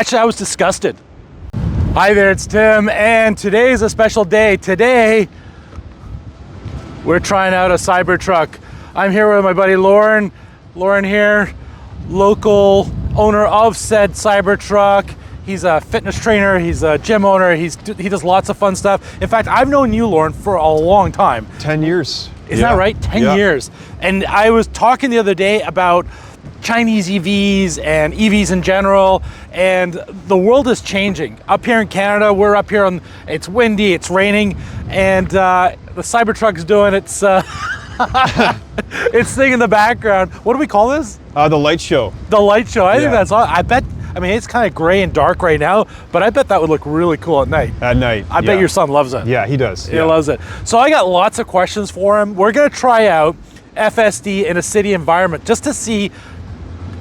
Actually, I was disgusted. Hi there, it's Tim, and today is a special day. Today, we're trying out a Cybertruck. I'm here with my buddy Lorne. Lorne here, local owner of said Cybertruck. He's a fitness trainer, he's a gym owner, he does lots of fun stuff. In fact, I've known you, Lorne, for a long time. 10 years. Isn't that right? 10 years. And I was talking the other day about Chinese EVs and EVs in general, and the world is changing. Up here in Canada, we're up here on, it's windy, it's raining, and the Cybertruck's doing its its thing in the background. What do we call this? The light show. The light show. I think that's all. I bet, I mean, it's kind of gray and dark right now, but I bet that would look really cool at night. At night. I bet your son loves it. Yeah, he does. He loves it. So I got lots of questions for him. We're gonna try out FSD in a city environment just to see,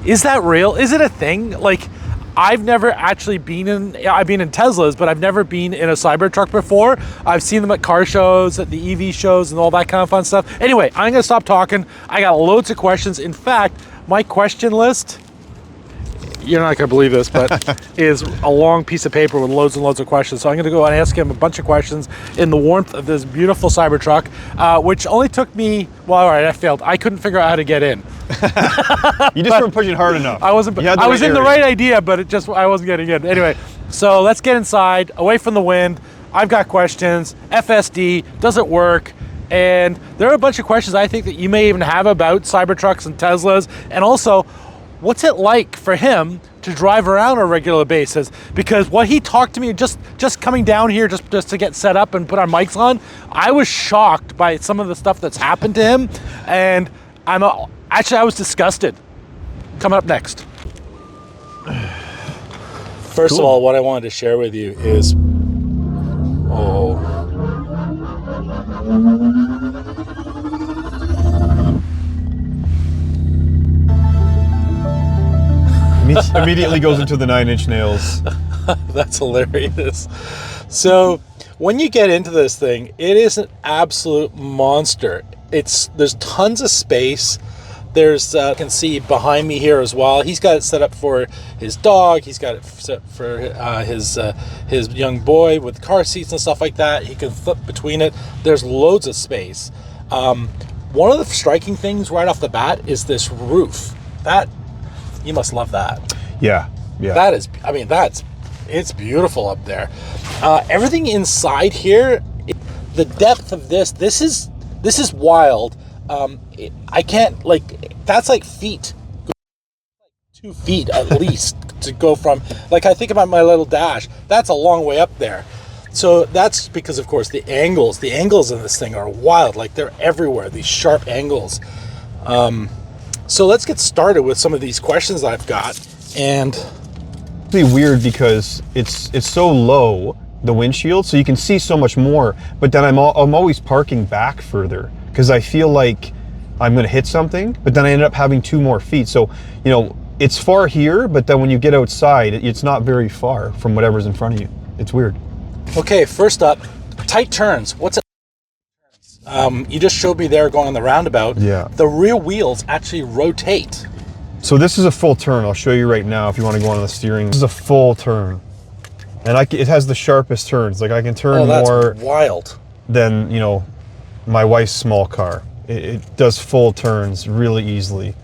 is that real? Is it a thing? Like, I've never actually been in, I've been in Teslas, but I've never been in a Cybertruck before. I've seen them at car shows, at the EV shows, and all that kind of fun stuff. Anyway, I'm gonna stop talking. I got loads of questions. In fact, my question list, you're not gonna believe this, but is a long piece of paper with loads and loads of questions. So I'm gonna go and ask him a bunch of questions in the warmth of this beautiful Cybertruck, which only took me, well, all right, I failed. I couldn't figure out how to get in. You just weren't pushing hard enough. I wasn't. I was in the right idea, but I wasn't getting in. Anyway, so let's get inside, away from the wind. I've got questions. FSD, does it work? And there are a bunch of questions I think that you may even have about Cybertrucks and Teslas, and also, what's it like for him to drive around on a regular basis? Because what he talked to me, just coming down here just to get set up and put our mics on, I was shocked by some of the stuff that's happened to him, and actually I was disgusted. Coming up next. First of all, what I wanted to share with you is, Immediately goes into the 9-inch nails. That's hilarious. So when you get into this thing, it is an absolute monster. There's tons of space. There's you can see behind me here as well. He's got it set up for his dog. He's got it set for his young boy with car seats and stuff like that. He can flip between it. There's loads of space. One of the striking things right off the bat is this roof. You must love that. Yeah. That is, I mean, it's beautiful up there. Everything inside here, the depth of this is wild. I can't, like, that's like feet. 2 feet at least to go from, like, I think about my little dash. That's a long way up there. So that's because, of course, the angles in this thing are wild. Like, they're everywhere, these sharp angles. So let's get started with some of these questions I've got. And it's really weird because it's so low, the windshield, so you can see so much more, but then I'm always parking back further because I feel like I'm going to hit something, but then I end up having 2 more feet. So, you know, it's far here, but then when you get outside, it's not very far from whatever's in front of you. It's weird. Okay, first up, tight turns. What's it? You just showed me there going on the roundabout. Yeah. The rear wheels actually rotate. So this is a full turn. I'll show you right now if you want to go on the steering. This is a full turn. And it has the sharpest turns. Like, I can turn more wild than, you know, my wife's small car. It does full turns really easily.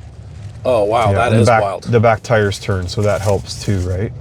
Oh, wow, yeah, that is wild. The back tires turn, so that helps too, right?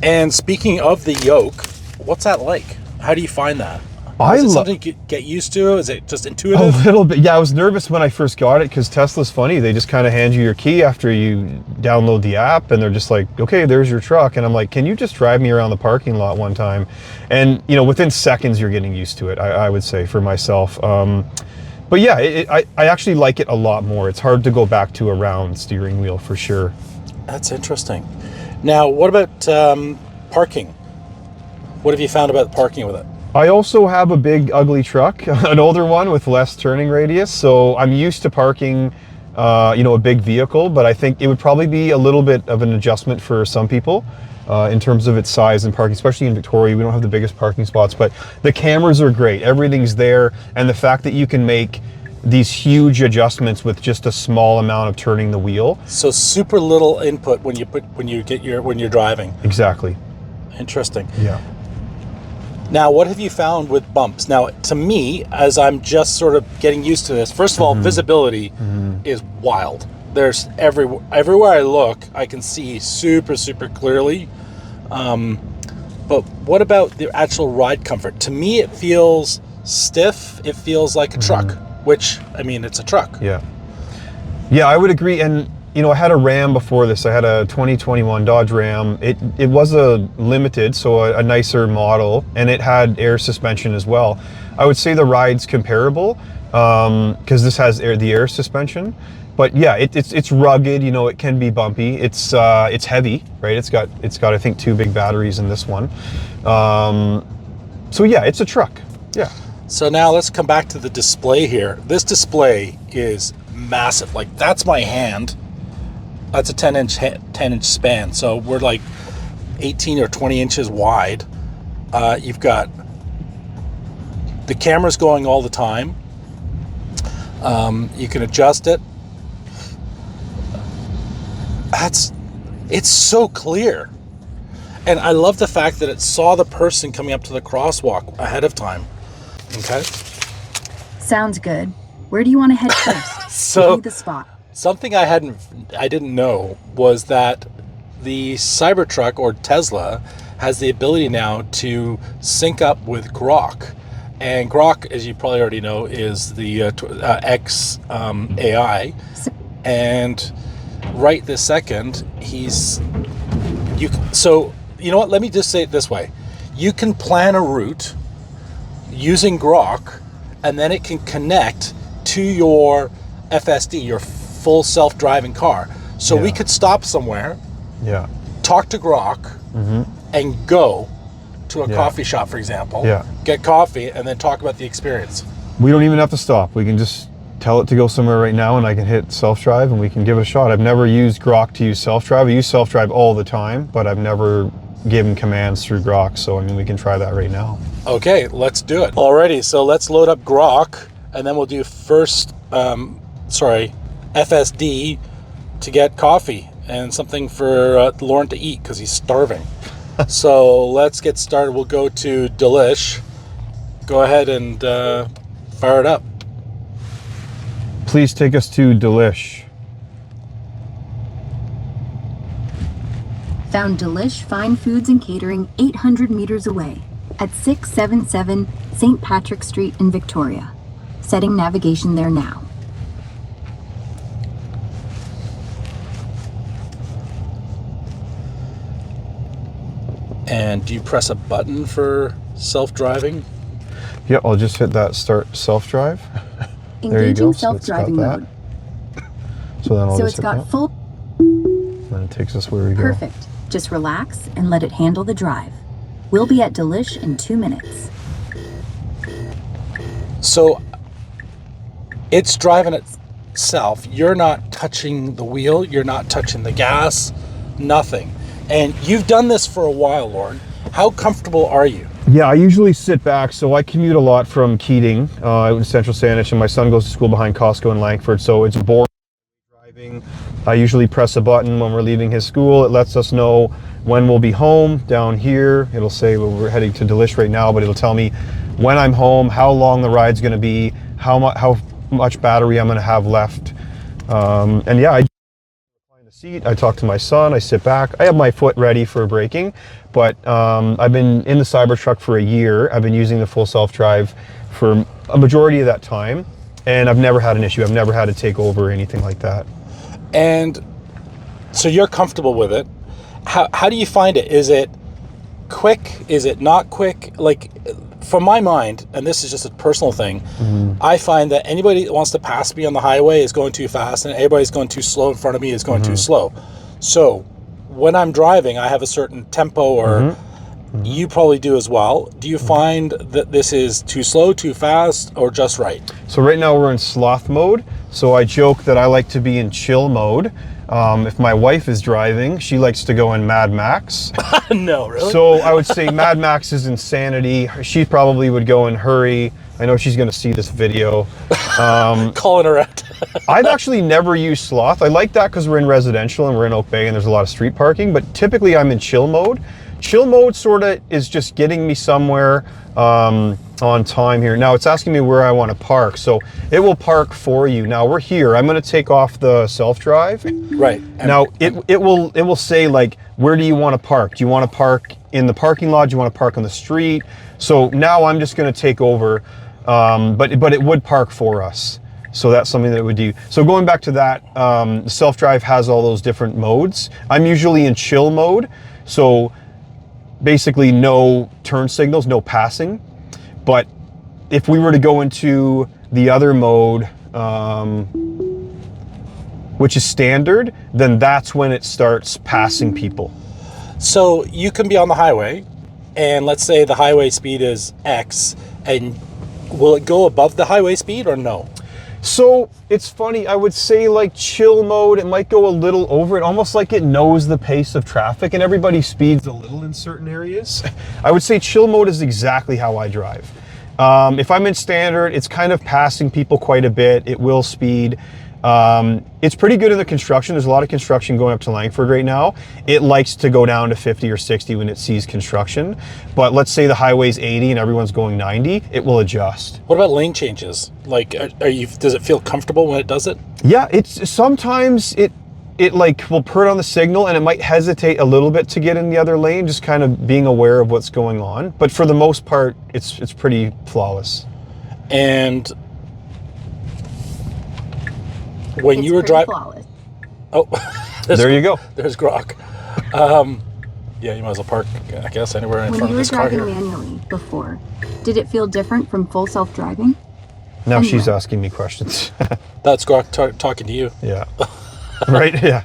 And speaking of the yoke, what's that like? How do you find that? Is it something you get used to? Is it just intuitive? A little bit. Yeah, I was nervous when I first got it because Tesla's funny. They just kind of hand you your key after you download the app, and they're just like, okay, there's your truck. And I'm like, can you just drive me around the parking lot one time? And, you know, within seconds, you're getting used to it, I would say, for myself. But yeah, I actually like it a lot more. It's hard to go back to a round steering wheel for sure. That's interesting. Now, what about parking? What have you found about parking with it? I also have a big ugly truck, an older one with less turning radius, so I'm used to parking you know, a big vehicle, but I think it would probably be a little bit of an adjustment for some people in terms of its size and parking, especially in Victoria. We don't have the biggest parking spots, but the cameras are great. Everything's there, and the fact that you can make these huge adjustments with just a small amount of turning the wheel. So super little input when you're driving. Exactly. Interesting. Yeah. Now, what have you found with bumps? Now, to me, as I'm just sort of getting used to this, first of all, visibility is wild. There's everywhere I look, I can see super, super clearly. But what about the actual ride comfort? To me, it feels stiff. It feels like a truck, which, I mean, it's a truck. Yeah. Yeah, I would agree. And, you know, I had a Ram before this. I had a 2021 Dodge Ram. It was a limited, so a nicer model, and it had air suspension as well. I would say the ride's comparable because this has the air suspension. But yeah, it's rugged. You know, it can be bumpy. It's heavy, right? It's got I think 2 big batteries in this one. So yeah, it's a truck. Yeah. So now let's come back to the display here. This display is massive. Like, that's my hand. That's a 10-inch span. So we're like 18 or 20 inches wide. You've got the camera's going all the time. You can adjust it. It's so clear. And I love the fact that it saw the person coming up to the crosswalk ahead of time. Okay. Sounds good. Where do you want to head first? So, give me the spot. Something I didn't know was that the Cybertruck, or Tesla, has the ability now to sync up with Grok. And Grok, as you probably already know, is the X AI. And right this second, so you know what? Let me just say it this way: you can plan a route using Grok, and then it can connect to your FSD, your full self-driving car. So we could stop somewhere, talk to Grok, and go to a coffee shop, for example, get coffee, and then talk about the experience. We don't even have to stop. We can just tell it to go somewhere right now, and I can hit self-drive and we can give it a shot. I've never used Grok to use self-drive. I use self-drive all the time, but I've never given commands through Grok. So I mean, we can try that right now. Okay, let's do it. Alrighty, so let's load up Grok, and then we'll do first, FSD to get coffee and something for Lorne to eat because he's starving. So let's get started. We'll go to Delish. Go ahead and fire it up. Please take us to Delish. Found Delish Fine Foods and Catering 800 meters away at 677 St. Patrick Street in Victoria. Setting navigation there now. And do you press a button for self-driving? Yeah, I'll just hit that start self-drive. There you go. Engaging self-driving mode. So then I'll So just it's got full. then it takes us where we go. Perfect. Just relax and let it handle the drive. We'll be at Delish in 2 minutes. So it's driving itself. You're not touching the wheel. You're not touching the gas. Nothing. And you've done this for a while, Lorne. How comfortable are you? Yeah, I usually sit back. So I commute a lot from Keating out in Central Saanich, and my son goes to school behind Costco in Langford. So it's boring driving. I usually press a button when we're leaving his school. It lets us know when we'll be home. Down here, it'll say, well, we're heading to Delish right now, but it'll tell me when I'm home, how long the ride's going to be, how much battery I'm going to have left. And yeah, I recline the seat. I talk to my son. I sit back. I have my foot ready for braking, but I've been in the Cybertruck for a year. I've been using the full self-drive for a majority of that time, and I've never had an issue. I've never had to take over or anything like that. And so you're comfortable with it. How do you find it? Is it quick? Is it not quick? Like, from my mind, and this is just a personal thing, I find that anybody that wants to pass me on the highway is going too fast, and anybody's going too slow in front of me is going too slow. So when I'm driving, I have a certain tempo, or you probably do as well. Do you find that this is too slow, too fast, or just right? So right now we're in sloth mode. So I joke that I like to be in chill mode. If my wife is driving, she likes to go in Mad Max. No, really? So I would say Mad Max is insanity. She probably would go in hurry. I know she's going to see this video. Calling her out. I've actually never used sloth. I like that because we're in residential and we're in Oak Bay and there's a lot of street parking, but typically I'm in chill mode. Chill mode sort of is just getting me somewhere on time here. Now it's asking me where I want to park, so it will park for you. Now we're here. I'm going to take off the self-drive. Right. Now it will say like, where do you want to park? Do you want to park in the parking lot? Do you want to park on the street? So now I'm just going to take over, but it would park for us. So that's something that it would do. So going back to that, the self-drive has all those different modes. I'm usually in chill mode, so basically no turn signals, no passing. But if we were to go into the other mode, which is standard, then that's when it starts passing people. So you can be on the highway, and let's say the highway speed is X, and will it go above the highway speed or no? So it's funny, I would say like chill mode, it might go a little over it, almost like it knows the pace of traffic and everybody speeds a little in certain areas. I would say chill mode is exactly how I drive. If I'm in standard, it's kind of passing people quite a bit. It will speed. It's pretty good in the construction. There's a lot of construction going up to Langford right now. It likes to go down to 50 or 60 when it sees construction. But let's say the highway's 80 and everyone's going 90, it will adjust. What about lane changes? Like, does it feel comfortable when it does it? Yeah, sometimes it like will put on the signal and it might hesitate a little bit to get in the other lane, just kind of being aware of what's going on. But for the most part, it's pretty flawless. And when you were driving, oh, there you go. There's Grok. Yeah, you might as well park, I guess, anywhere in front of this car here. When you were driving manually before, did it feel different from full self-driving? Now she's asking me questions. That's Grok talking to you. Yeah. Right. Yeah.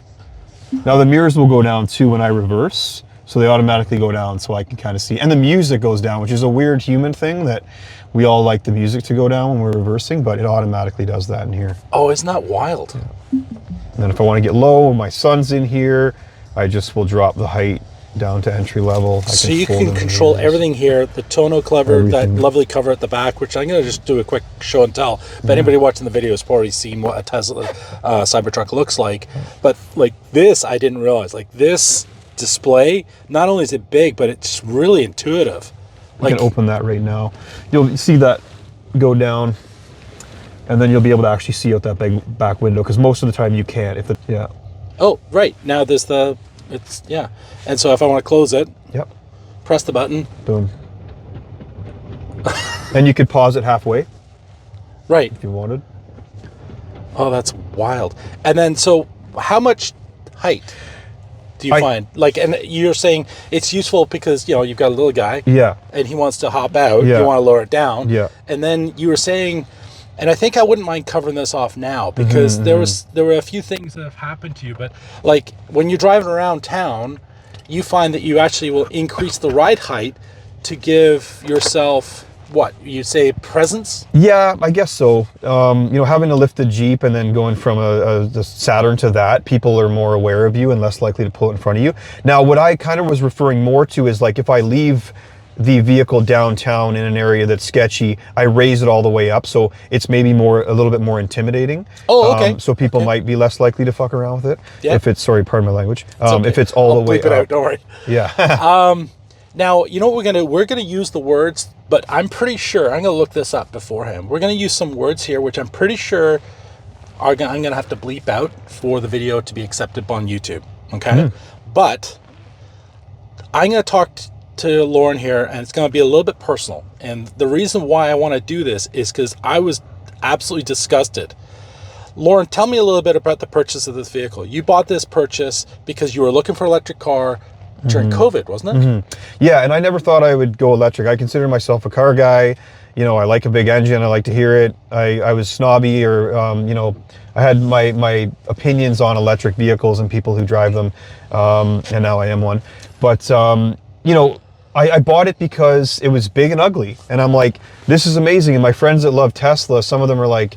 Now the mirrors will go down too when I reverse, so they automatically go down so I can kind of see. And the music goes down, which is a weird human thing that we all like the music to go down when we're reversing, but it automatically does that in here. Oh, isn't that wild? Yeah. And then if I want to get low, my son's in here, I just will drop the height down to entry level. So you can control everything here. The tonneau cover, that lovely cover at the back, which I'm going to just do a quick show and tell. But anybody watching the video has probably seen what a Tesla Cybertruck looks like. But like this, I didn't realize. Like this display, not only is it big, but it's really intuitive. I can open that right now. You'll see that go down, and then you'll be able to actually see out that big back window, because most of the time you can't. Yeah. Oh, right. Now there's yeah. And so if I want to close it, yep, press the button. Boom. And you could pause it halfway. Right. If you wanted. Oh, that's wild. And then, so how much height do you find? Like, and you're saying it's useful because, you know, you've got a little guy. Yeah. And he wants to hop out. Yeah. You want to lower it down. Yeah. And then you were saying, and I think I wouldn't mind covering this off now, because there were a few things that have happened to you. But like when you're driving around town, you find that you actually will increase the ride height to give yourself, what you say, presence? Yeah, I guess so. You know, having a lifted Jeep and then going from the Saturn to that, people are more aware of you and less likely to pull it in front of you. Now, what I kind of was referring more to is like if I leave the vehicle downtown in an area that's sketchy, I raise it all the way up, so it's maybe a little bit more intimidating. Oh, okay. So people might be less likely to fuck around with it. Yeah. If it's, sorry, pardon my language. Okay. If it's all the way bleep it up. out, don't worry. Yeah. Now, you know what we're gonna use the words, but I'm pretty sure, I'm gonna look this up beforehand. We're gonna use some words here, which I'm pretty sure I'm gonna have to bleep out for the video to be accepted on YouTube, okay? But I'm gonna talk to Lorne here, and it's gonna be a little bit personal. And the reason why I wanna do this is because I was absolutely disgusted. Lorne, tell me a little bit about the purchase of this vehicle. You bought this purchase because you were looking for an electric car during COVID, wasn't it? Yeah, and I never thought I would go electric. I consider myself a car guy. You know, I like a big engine. I like to hear it. I was snobby, or you know, I had my opinions on electric vehicles and people who drive them, and now I am one. But you know, I bought it because it was big and ugly, and I'm like, this is amazing. And my friends that love Tesla, some of them are like,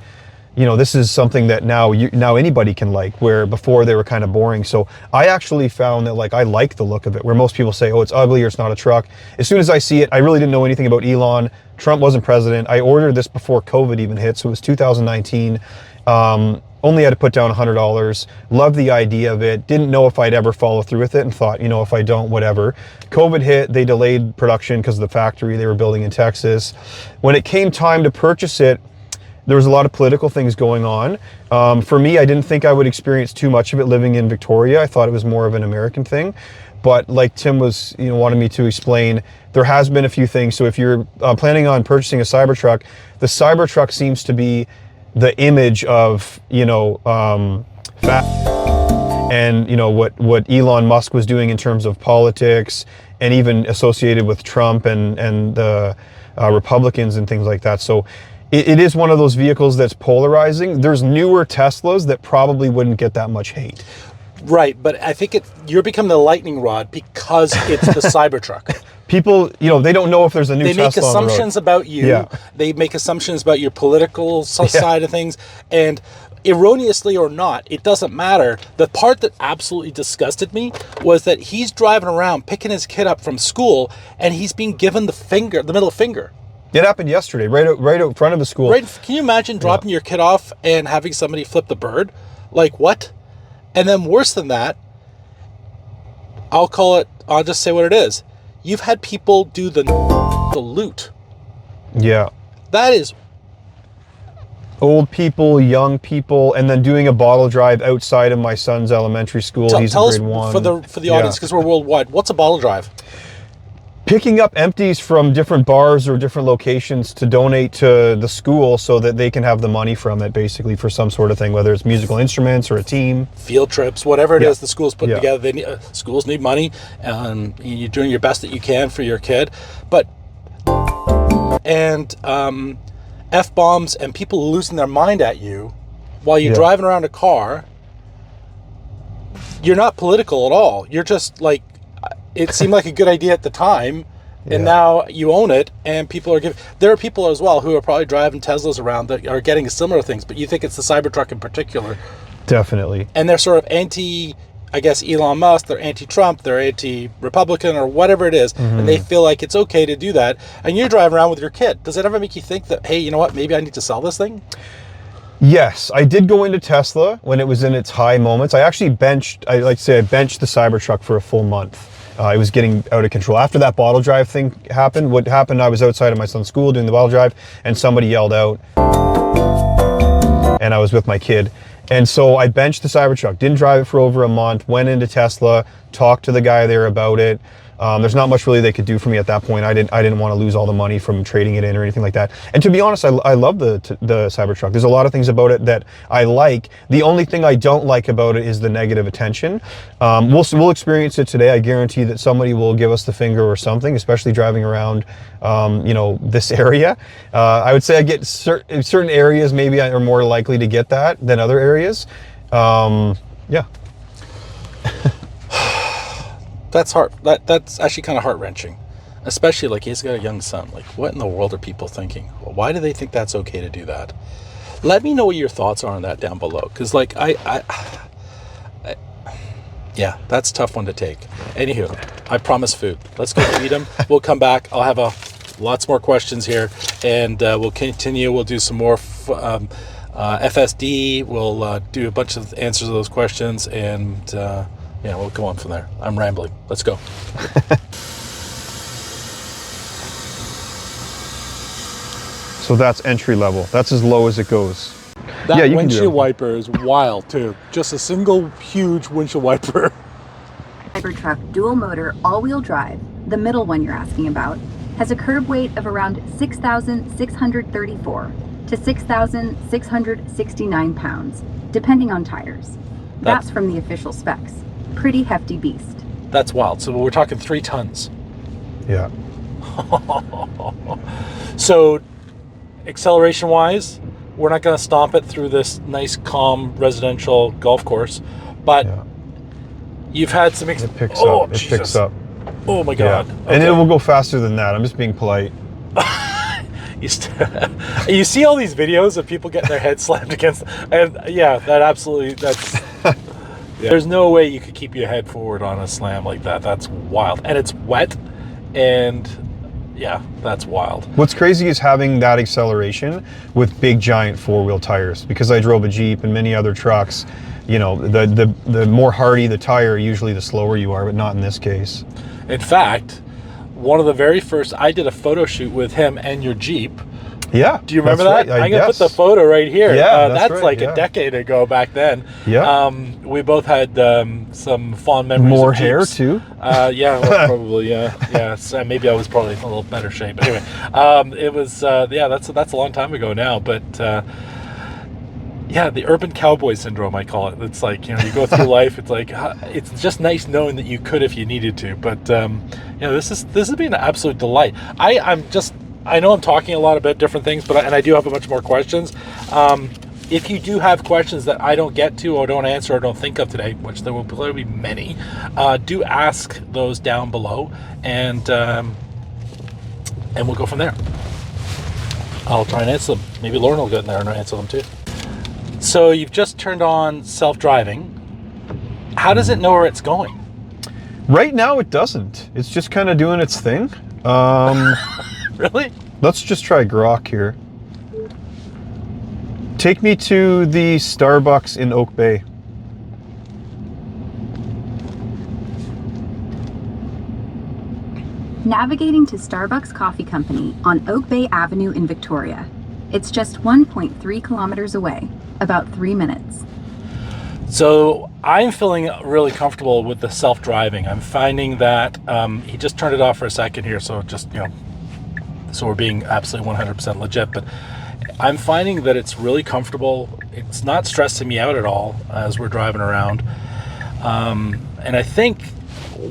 this is something that now anybody can like, where before they were kind of boring. So I actually found that like I like the look of it, where most people say, oh, it's ugly or it's not a truck. As soon as I see it, I really didn't know anything about Elon. Trump wasn't president. I ordered this before COVID even hit, so it was 2019. Only had to put down $100. Loved the idea of it. Didn't know if I'd ever follow through with it, and thought, if I don't, whatever. COVID hit, they delayed production because of the factory they were building in Texas. When it came time to purchase it, there was a lot of political things going on. For me, I didn't think I would experience too much of it living in Victoria. I thought it was more of an American thing. But like Tim was, wanted me to explain, there has been a few things. So if you're planning on purchasing a Cybertruck, the Cybertruck seems to be the image of, fat and, what Elon Musk was doing in terms of politics, and even associated with Trump and the Republicans and things like that. So it is one of those vehicles that's polarizing. There's newer Teslas that probably wouldn't get that much hate. Right, but I think you're becoming the lightning rod because it's the Cybertruck. People, they don't know if there's a new Tesla on the road. They make assumptions about you. Yeah. They make assumptions about your political side of things. And erroneously or not, it doesn't matter. The part that absolutely disgusted me was that he's driving around picking his kid up from school, and he's being given the middle finger. It happened yesterday, right out front of the school. Right? Can you imagine dropping your kid off and having somebody flip the bird? Like, what? And then worse than that, I'll just say what it is. You've had people do the loot. Yeah. That is... Old people, young people, and then doing a bottle drive outside of my son's elementary school. He's in grade 1. For the audience, because we're worldwide, what's a bottle drive? Picking up empties from different bars or different locations to donate to the school so that they can have the money from it, basically, for some sort of thing, whether it's musical instruments or a team. Field trips, whatever it is the school's putting together. Schools need money, and you're doing your best that you can for your kid. But, F-bombs and people losing their mind at you while you're driving around a car, you're not political at all. You're just like... It seemed like a good idea at the time, and now you own it, and people are giving... There are people as well who are probably driving Teslas around that are getting similar things, but you think it's the Cybertruck in particular. Definitely. And they're sort of anti, I guess, Elon Musk, they're anti-Trump, they're anti-Republican, or whatever it is, and they feel like it's okay to do that, and you're driving around with your kid. Does it ever make you think that, hey, you know what, maybe I need to sell this thing? Yes, I did go into Tesla when it was in its high moments. I benched the Cybertruck for a full month. It was getting out of control. After that bottle drive thing happened, I was outside of my son's school doing the bottle drive, and somebody yelled out, and I was with my kid. And so I benched the Cybertruck, didn't drive it for over a month, went into Tesla, talked to the guy there about it. There's not much really they could do for me at that point. I didn't want to lose all the money from trading it in or anything like that. And to be honest, I love the Cybertruck. There's a lot of things about it that I like. The only thing I don't like about it is the negative attention. We'll experience it today. I guarantee that somebody will give us the finger or something, especially driving around, this area. I would say I get certain areas maybe are more likely to get that than other areas. Yeah. That's hard. That's actually kind of heart-wrenching, especially like he's got a young son. Like, what in the world are people thinking? Well, why do they think that's okay to do that? Let me know what your thoughts are on that down below, because like yeah, that's a tough one to take. Anywho, I promise food. Let's go eat them. We'll come back. I'll have lots more questions here, and we'll continue. We'll do some more FSD. We'll do a bunch of answers to those questions, and yeah, we'll go on from there. I'm rambling. Let's go. So that's entry level. That's as low as it goes. That windshield wiper is wild too. Just a single huge windshield wiper. Cybertruck dual motor all-wheel drive, the middle one you're asking about, has a curb weight of around 6,634 to 6,669 pounds, depending on tires. That's from the official specs. Pretty hefty beast. That's wild. So we're talking 3 tons. Yeah. So acceleration wise, we're not going to stomp it through this nice, calm residential golf course, but you've had some... It picks up. It picks up. Oh my God. Yeah. Okay. And it will go faster than that. I'm just being polite. You see all these videos of people getting their head slammed against, and yeah, that's. Yeah. There's no way you could keep your head forward on a slam like that. That's wild, and it's wet, and yeah, that's wild. What's crazy is having that acceleration with big giant 4-wheel tires. Because I drove a Jeep and many other trucks, you know, the more hardy the tire, usually the slower you are, but not in this case. In fact, one of the very first, I did a photo shoot with him and your Jeep. Yeah. Do you remember that? Right. I'm going to put the photo right here. Yeah, that's right, like yeah. a decade ago back then. Yeah. We both had some fond memories More of hair Jeeps. too? Yeah, well, probably, yeah. So maybe I was probably in a little better shape. But anyway, it was, yeah, that's a long time ago now. But yeah, the urban cowboy syndrome, I call it. It's like, you know, you go through life, it's like, it's just nice knowing that you could if you needed to. But, you know, this has been an absolute delight. I know I'm talking a lot about different things, but I do have a bunch more questions. If you do have questions that I don't get to or don't answer or don't think of today, which there will probably be many, do ask those down below, and we'll go from there. I'll try and answer them. Maybe Lorne will get in there and answer them too. So you've just turned on self-driving. How does it know where it's going? Right now it doesn't. It's just kind of doing its thing. Really? Let's just try Grok here. Take me to the Starbucks in Oak Bay. Navigating to Starbucks Coffee Company on Oak Bay Avenue in Victoria. It's just 1.3 kilometers away, about 3 minutes. So I'm feeling really comfortable with the self-driving. I'm finding that he just turned it off for a second here, so just, you know, so we're being absolutely 100% legit, but I'm finding that it's really comfortable. It's not stressing me out at all as we're driving around. And I think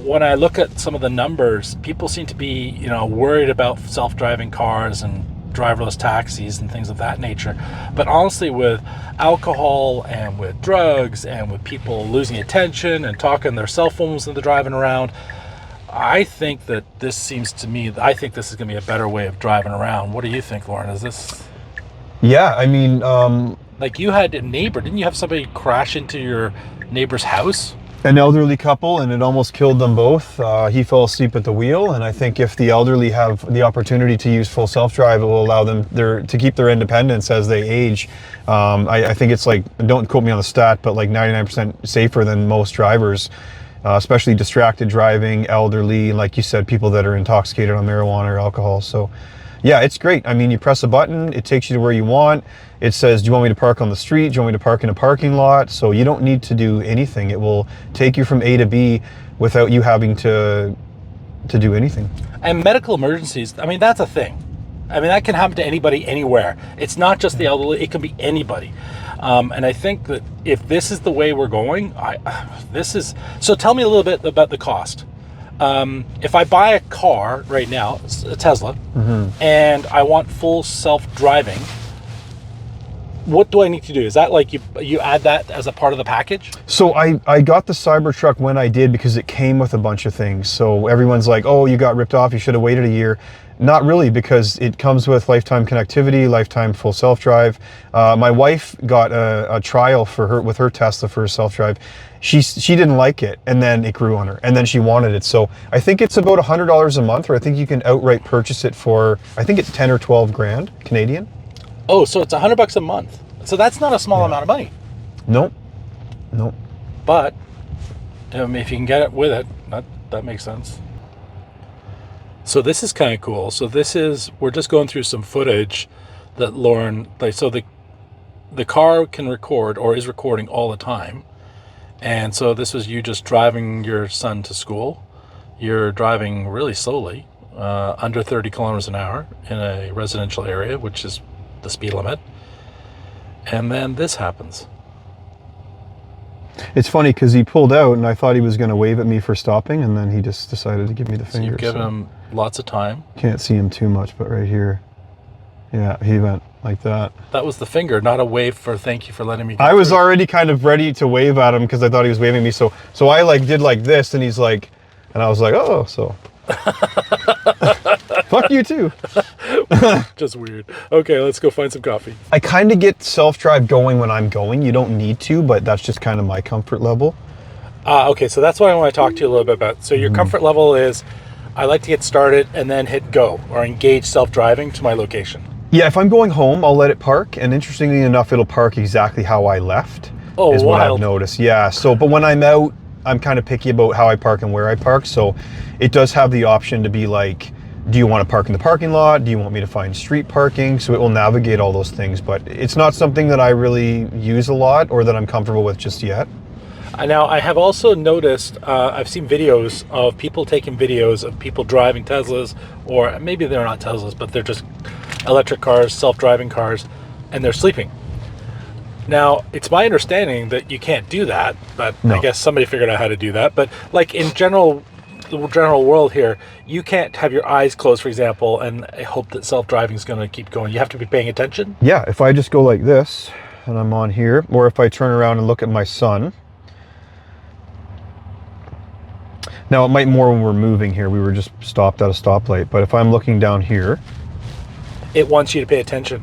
when I look at some of the numbers, people seem to be, you know, worried about self-driving cars and driverless taxis and things of that nature. But honestly, with alcohol and with drugs and with people losing attention and talking their cell phones when they're driving around, I think that this seems to me, I think this is going to be a better way of driving around. What do you think, Lorne? Is this... Yeah, I mean... like you had a neighbor, didn't you have somebody crash into your neighbor's house? An elderly couple, and it almost killed them both. He fell asleep at the wheel, and I think if the elderly have the opportunity to use full self-drive, it will allow them to keep their independence as they age. I think it's like, don't quote me on the stat, but like 99% safer than most drivers. Especially distracted driving, elderly, like you said, people that are intoxicated on marijuana or alcohol. So yeah, it's great. I mean, you press a button, it takes you to where you want. It says, do you want me to park on the street? Do you want me to park in a parking lot? So you don't need to do anything. It will take you from A to B without you having to do anything. And medical emergencies, I mean, that's a thing. I mean, that can happen to anybody, anywhere. It's not just the elderly, it can be anybody. And I think that if this is the way we're going, so tell me a little bit about the cost. If I buy a car right now, a Tesla, and I want full self-driving, what do I need to do? Is that like you add that as a part of the package? So I got the Cybertruck when I did because it came with a bunch of things. So everyone's like, oh, you got ripped off, you should have waited a year. Not really, because it comes with lifetime connectivity, lifetime full self-drive. My wife got a trial with her Tesla for her self-drive. She didn't like it, and then it grew on her, and then she wanted it. So I think it's about $100 a month, or I think you can outright purchase it for, I think it's 10 or 12 grand Canadian. Oh, so it's $100 a month. So that's not a small amount of money. Nope. But if you can get it with it, that makes sense. So this is kind of cool. So we're just going through some footage that Lorne, so the car can record or is recording all the time. And so this was you just driving your son to school. You're driving really slowly, under 30 kilometers an hour in a residential area, which is the speed limit. And then this happens. It's funny because he pulled out and I thought he was going to wave at me for stopping, and then he just decided to give me the finger. So you've given him lots of time. Can't see him too much, but right here, yeah, he went like that. That was the finger, not a wave for thank you for letting me go I was through. already kind of ready to wave at him because I thought he was waving me. So I like did like this, and he's like, and I was like, oh, so. Fuck you too. Just weird. Okay, let's go find some coffee. I kind of get self-drive going when I'm going. You don't need to, but that's just kind of my comfort level. Okay, so that's what I want to talk to you a little bit about. So your comfort level is, I like to get started and then hit go or engage self-driving to my location. Yeah, if I'm going home, I'll let it park. And interestingly enough, it'll park exactly how I left. Oh, is what I've wild. noticed. Yeah, so, but when I'm out, I'm kind of picky about how I park and where I park. So it does have the option to be like, do you want to park in the parking lot? Do you want me to find street parking? So it will navigate all those things, but it's not something that I really use a lot or that I'm comfortable with just yet. Now, I have also noticed, I've seen videos of people taking videos of people driving Teslas, or maybe they're not Teslas, but they're just electric cars, self-driving cars, and they're sleeping. Now, it's my understanding that you can't do that, but No. I guess somebody figured out how to do that. But like in the general world here, you can't have your eyes closed, for example, and hope that self-driving is going to keep going. You have to be paying attention. Yeah, if I just go like this and I'm on here, or if I turn around and look at my son. Now it might more when we're moving here. We were just stopped at a stoplight, but if I'm looking down here, It wants you to pay attention.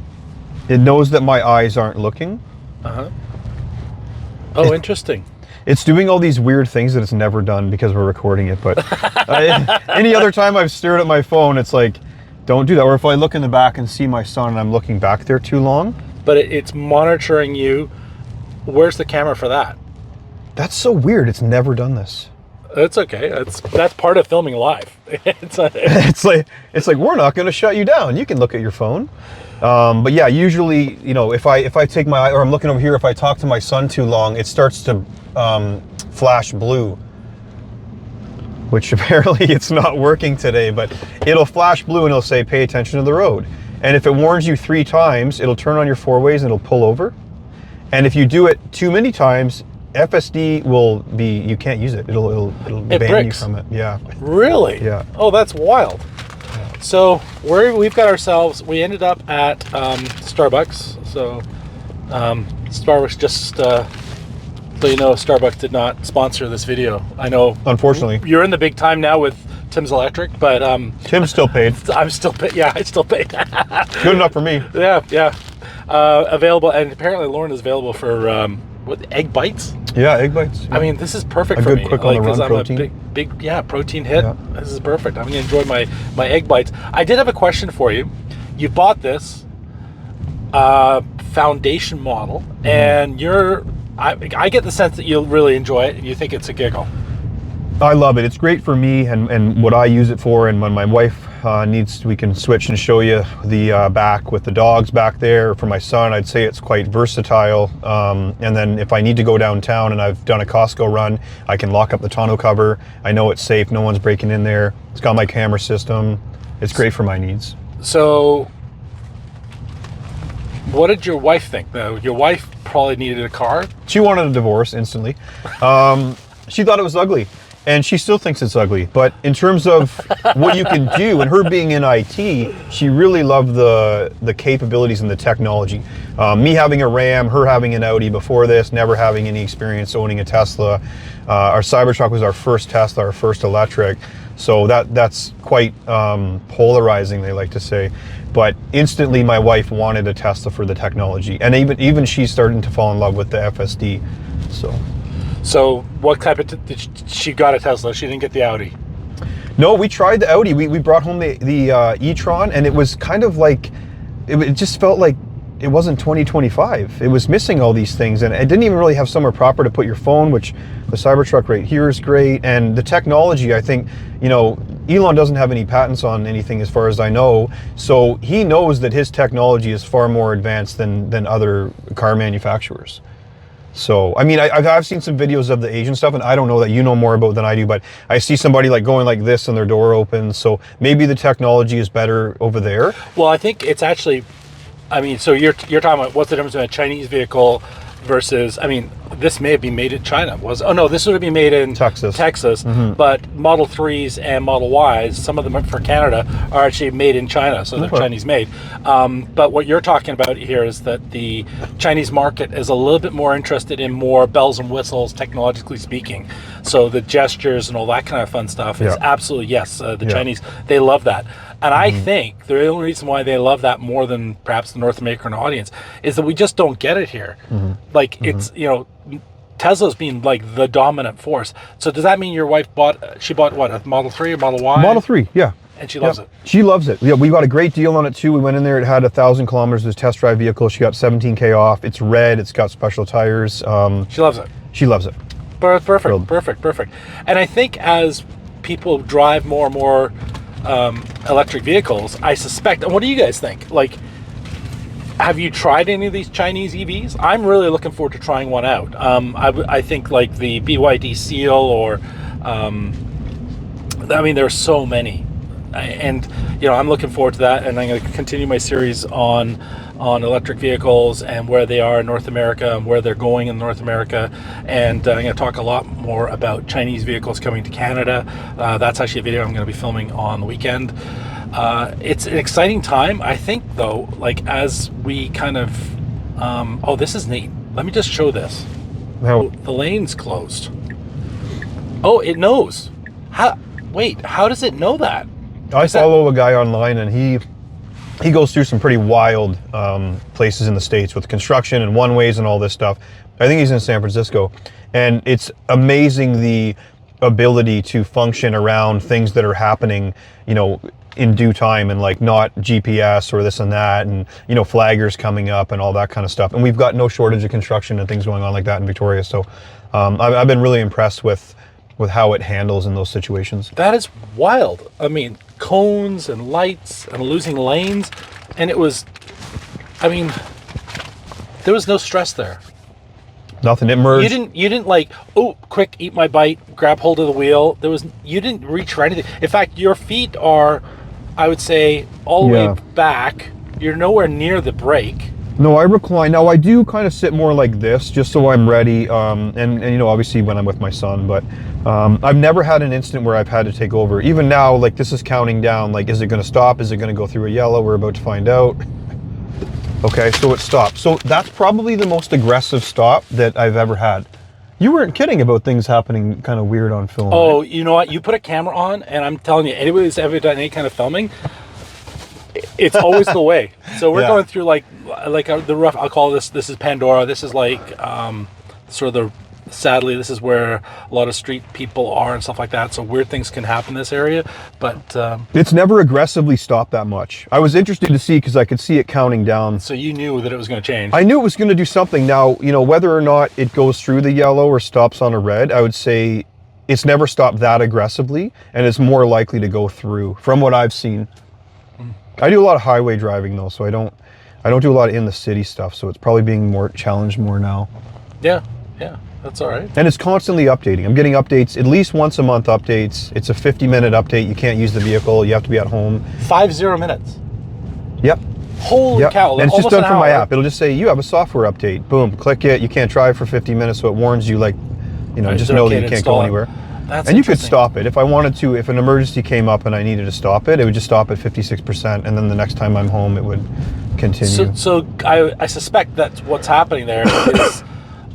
it knows that my eyes aren't looking. Oh, interesting. It's doing all these weird things that it's never done because we're recording it, but any other time I've stared at my phone, it's like, don't do that. Or if I look in the back and see my son and I'm looking back there too long. But it's monitoring you. Where's the camera for that? That's so weird. It's never done this. That's okay. That's part of filming live. It's like we're not going to shut you down. You can look at your phone. But yeah, usually, you know, if I take my eye, or I'm looking over here, if I talk to my son too long, it starts to flash blue, which apparently it's not working today, but it'll flash blue and it'll say, pay attention to the road. And if it warns you 3 times, it'll turn on your 4 ways and it'll pull over. And if you do it too many times, FSD will be, you can't use it. It'll ban bricks. you from it. Yeah. Really? Yeah. Oh, that's wild. So we've got ourselves, we ended up at Starbucks. So Starbucks just, so you know, Starbucks did not sponsor this video. I know. Unfortunately. You're in the big time now with Tim's Electric, but Tim's still paid. I'm still paid. Yeah, I still paid. Good enough for me. Yeah. Available, and apparently Lorne is available for what, egg bites? Yeah, egg bites. Yeah. I mean, this is perfect A for good me. quick on the 'cause run I'm protein. a big protein hit. Yeah. This is perfect. I'm gonna enjoy my egg bites. I did have a question for you. You bought this foundation model, and I get the sense that you'll really enjoy it and you think it's a giggle. I love it. It's great for me and what I use it for. And when my wife needs, we can switch and show you the back with the dogs back there. For my son, I'd say it's quite versatile. And then if I need to go downtown and I've done a Costco run, I can lock up the tonneau cover. I know it's safe. No one's breaking in there. It's got my camera system. It's great for my needs. So what did your wife think? Though your wife probably needed a car. She wanted a divorce instantly. She thought it was ugly. And she still thinks it's ugly. But in terms of what you can do, and her being in IT, she really loved the capabilities and the technology. Me having a Ram, her having an Audi before this, never having any experience owning a Tesla. Our Cybertruck was our first Tesla, our first electric. So that's quite polarizing, they like to say. But instantly my wife wanted a Tesla for the technology. And even she's starting to fall in love with the FSD. So what type of she got a Tesla? She didn't get the Audi. No, we tried the Audi. We brought home the e-tron, and it was kind of like, it just felt like it wasn't 2025. It was missing all these things, and it didn't even really have somewhere proper to put your phone, which the Cybertruck right here is great. And the technology, I think, you know, Elon doesn't have any patents on anything as far as I know, so he knows that his technology is far more advanced than other car manufacturers. So, I mean, I've seen some videos of the Asian stuff, and I don't know that you know more about than I do, but I see somebody like going like this and their door opens. So maybe the technology is better over there. Well, I think it's actually, I mean, so you're talking about what's the difference between a Chinese vehicle versus, I mean, this may have been made in China. This would have been made in Texas. Mm-hmm. But Model 3s and Model Ys, some of them for Canada, are actually made in China, so they're Chinese made. But what you're talking about here is that the Chinese market is a little bit more interested in more bells and whistles, technologically speaking. So the gestures and all that kind of fun stuff is absolutely, yes, the Chinese, they love that. And I think the only reason why they love that more than perhaps the North American audience is that we just don't get it here. Like it's, you know, Tesla's been like the dominant force. So does that mean your wife bought what, a Model 3 or Model Y? Model 3, yeah. And she loves it. She loves it. Yeah, we got a great deal on it too. We went in there, it had 1,000 kilometers as a test drive vehicle. She got 17K off. It's red, it's got special tires. She loves it. She loves it. Perfect. And I think as people drive more and more electric vehicles, I suspect, and what do you guys think? Like, have you tried any of these Chinese EVs? I'm really looking forward to trying one out. I think like the BYD Seal or, I mean, there's so many. And, you know, I'm looking forward to that. And I'm going to continue my series on electric vehicles and where they are in North America and where they're going in North America. And I'm going to talk a lot more about Chinese vehicles coming to Canada. That's actually a video I'm going to be filming on the weekend. It's an exciting time. I think, though, like as we kind of, oh, this is neat. Let me just show this. How? The lane's closed. Oh, it knows. How does it know that? I follow a guy online, and he goes through some pretty wild places in the States with construction and one-ways and all this stuff. I think he's in San Francisco, and it's amazing the ability to function around things that are happening, you know, in due time, and like not GPS or this and that, and you know, flaggers coming up and all that kind of stuff. And we've got no shortage of construction and things going on like that in Victoria. So I've been really impressed with how it handles in those situations. That is wild. I mean, cones and lights and losing lanes, and it was, I mean, there was no stress there. Nothing. It merged. You didn't like, oh, quick, eat my bite, grab hold of the wheel. You didn't reach for anything. In fact, your feet are, I would say, all the way back. You're nowhere near the brake. No, I recline. Now I do kind of sit more like this, just so I'm ready. And you know, obviously when I'm with my son, but I've never had an incident where I've had to take over. Even now, like this is counting down. Like, is it going to stop? Is it going to go through a yellow? We're about to find out. Okay, so it stopped. So that's probably the most aggressive stop that I've ever had. You weren't kidding about things happening kind of weird on film. Oh, you know what? You put a camera on, and I'm telling you, anybody that's ever done any kind of filming, it's always the way. So we're going through like the rough. I'll call this is Pandora. This is like sort of the. Sadly, this is where a lot of street people are and stuff like that. So weird things can happen in this area, but it's never aggressively stopped that much. I was interested to see because I could see it counting down. So you knew that it was going to change. I knew it was going to do something. Now, you know, whether or not it goes through the yellow or stops on a red, I would say it's never stopped that aggressively, and it's more likely to go through from what I've seen. I do a lot of highway driving though, so I don't do a lot of in the city stuff. So it's probably being more challenged more now. Yeah. That's all right. And it's constantly updating. I'm getting updates, at least once a month updates. It's a 50-minute update. You can't use the vehicle. You have to be at home. 50 minutes. Yep. Holy cow. And it's just done from my app. It'll just say, you have a software update. Boom, click it. You can't drive for 50 minutes, so it warns you, like, you know, just know that you can't go anywhere. That's and you could stop it. If I wanted to, if an emergency came up and I needed to stop it, it would just stop at 56%, and then the next time I'm home, it would continue. So I suspect that's what's happening there is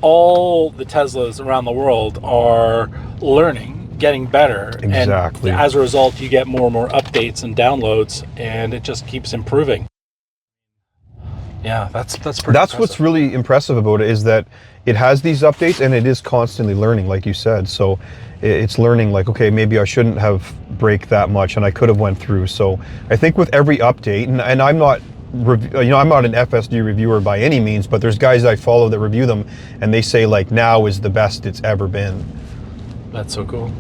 all the Teslas around the world are learning, getting better. Exactly. And as a result, you get more and more updates and downloads, and it just keeps improving. Yeah, that's pretty impressive. What's really impressive about it is that it has these updates and it is constantly learning, like you said. So it's learning like, okay, maybe I shouldn't have braked that much and I could have went through. So I think with every update, and I'm not, you know, I'm not an FSD reviewer by any means, but there's guys I follow that review them and they say like now is the best it's ever been. That's so cool.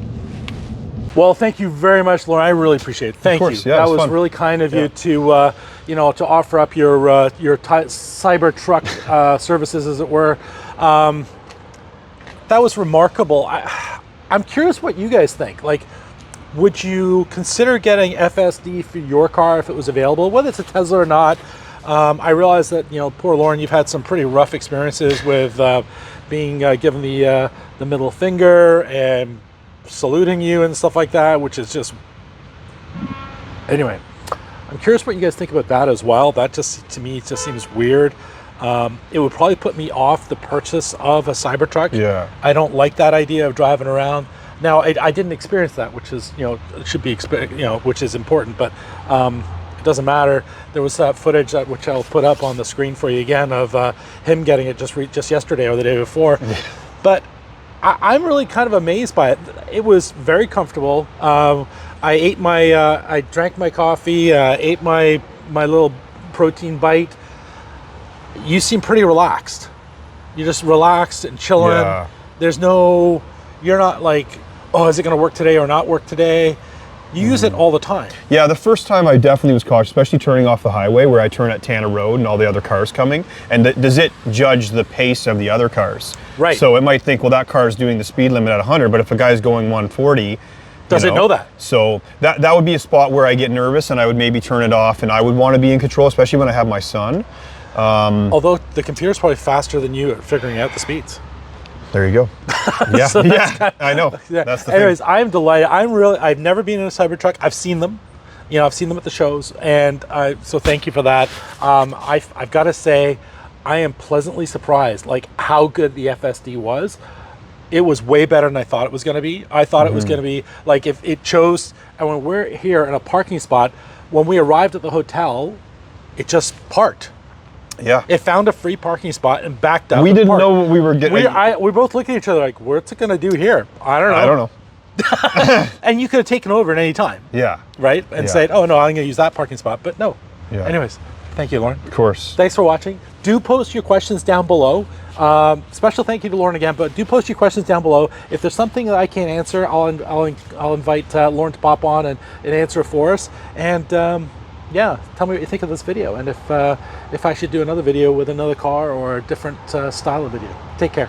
Well, thank you very much, Lorne. I really appreciate it. Thank you. Yeah, that was fun. really kind of you to, you know, to offer up your Cybertruck services, as it were. That was remarkable. I'm curious what you guys think. Like, would you consider getting FSD for your car if it was available, whether it's a Tesla or not? I realize that, you know, poor Lorne, you've had some pretty rough experiences with being given the middle finger and saluting you and stuff like that, which is just, anyway, I'm curious what you guys think about that as well. That just, to me, just seems weird. It would probably put me off the purchase of a Cybertruck. Yeah. I don't like that idea of driving around. Now, I didn't experience that, which is, it should be, which is important, but it doesn't matter. There was footage which I'll put up on the screen for you again of him getting it just yesterday or the day before. But I'm really kind of amazed by it. It was very comfortable. I drank my coffee, ate my little protein bite. You seem pretty relaxed. You're just relaxed and chilling. Yeah. You're not like, oh, is it going to work today or not work today? You use it all the time. Yeah, the first time I definitely was cautious, especially turning off the highway where I turn at Tana Road and all the other cars coming. And does it judge the pace of the other cars? Right. So it might think, well, that car is doing the speed limit at 100, but if a guy's going 140, does it know that? So that would be a spot where I get nervous and I would maybe turn it off, and I would want to be in control, especially when I have my son. Although the computer's probably faster than you at figuring out the speeds. There you go. Yeah, So yeah, I know. Yeah. That's the Anyways, thing. I'm delighted. I've never been in a Cybertruck. I've seen them. I've seen them at the shows, and so thank you for that. I've got to say, I am pleasantly surprised, like how good the FSD was. It was way better than I thought it was going to be. I thought it was going to be like if it chose, and when we're here in a parking spot, when we arrived at the hotel, it just parked. Yeah. It found a free parking spot and backed up. We and didn't parked. know what we were getting. We both looked at each other like, what's it going to do here? I don't know. I don't know. And you could have taken over at any time, Yeah. right? And Yeah. said, oh no, I'm going to use that parking spot. But no. Yeah. Anyways, thank you, Lorne. Of course. Thanks for watching. Do post your questions down below. Special thank you to Lorne again, but do post your questions down below. If there's something that I can't answer, I'll invite Lorne to pop on and answer for us. And yeah, tell me what you think of this video, and if I should do another video with another car or a different style of video. Take care.